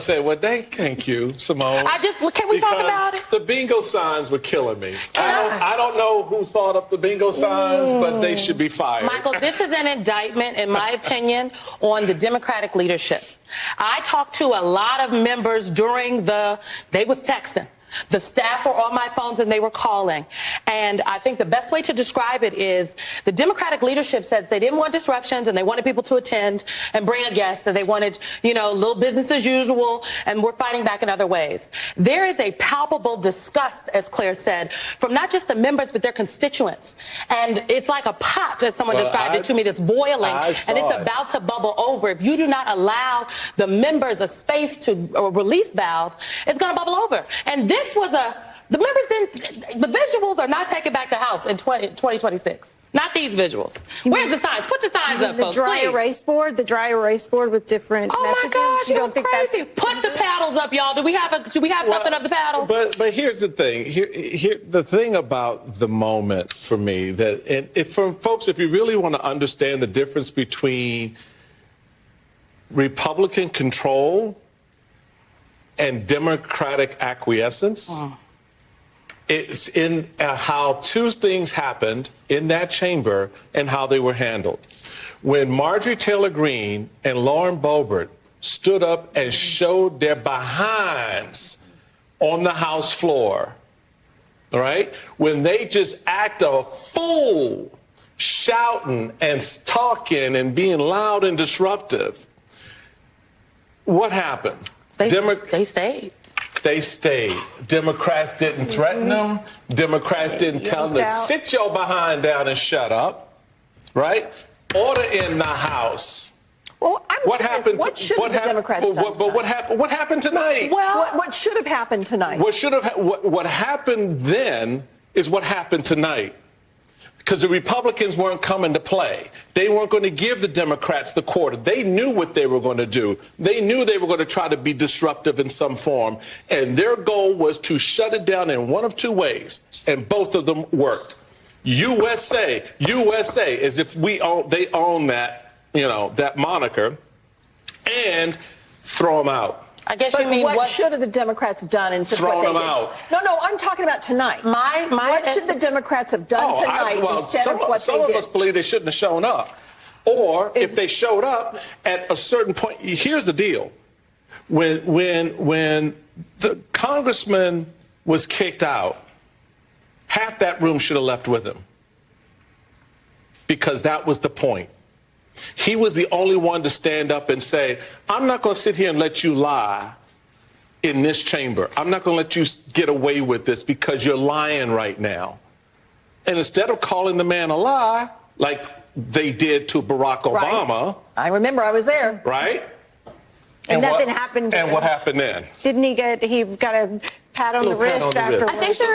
say, well, thank you, Simone. Can we talk about it? The bingo signs were killing me. I don't know who thought up the bingo signs, but they should be fired. Michael, this is an indictment, in my opinion, on the Democratic leadership. I talked to a lot of members they was texting. The staff were on my phones and they were calling. And I think the best way to describe it is the Democratic leadership said they didn't want disruptions and they wanted people to attend and bring a guest and they wanted, little business as usual, and we're fighting back in other ways. There is a palpable disgust, as Claire said, from not just the members but their constituents. And it's like a pot, as someone described it to me, that's boiling and it's about to bubble over. If you do not allow the members a space to release valve, it's going to bubble over. And the visuals are not taking back the House in 2026. Not these visuals. Where's the signs? Put the signs up, folks, The dry erase board with different messages. Oh my gosh, you it don't was think crazy. that's... Put the paddles up, y'all. Do we have something of the paddles? But here's the thing. Here the thing about the moment for me for folks, if you really want to understand the difference between Republican control and Democratic acquiescence, it's in how two things happened in that chamber and how they were handled. When Marjorie Taylor Greene and Lauren Boebert stood up and showed their behinds on the House floor, all right, when they just act a fool, shouting and talking and being loud and disruptive, what happened? They stayed. They stayed. Democrats didn't threaten them. Democrats didn't tell them to sit your behind down and shut up. Right? Order in the House. Well, what happened? What should the Democrats done? But what happened? What happened tonight? Well, what should have happened tonight? What happened then is what happened tonight. Because the Republicans weren't coming to play. They weren't going to give the Democrats the quarter. They knew what they were going to do. They knew they were going to try to be disruptive in some form. And their goal was to shut it down in one of two ways. And both of them worked. USA, as if they own that, that moniker, and throw them out. I guess you mean what should have the Democrats done instead of what they did? Out. No, I'm talking about tonight. What should the Democrats have done tonight instead of what they did? Some of us believe they shouldn't have shown up. Or if they showed up at a certain point, here's the deal. When the congressman was kicked out, half that room should have left with him. Because that was the point. He was the only one to stand up and say, I'm not going to sit here and let you lie in this chamber. I'm not going to let you get away with this because you're lying right now. And instead of calling the man a lie, like they did to Barack Obama. Right. I remember, I was there. Right? And nothing happened. And what happened then? He got a pat on the wrist afterwards? I think there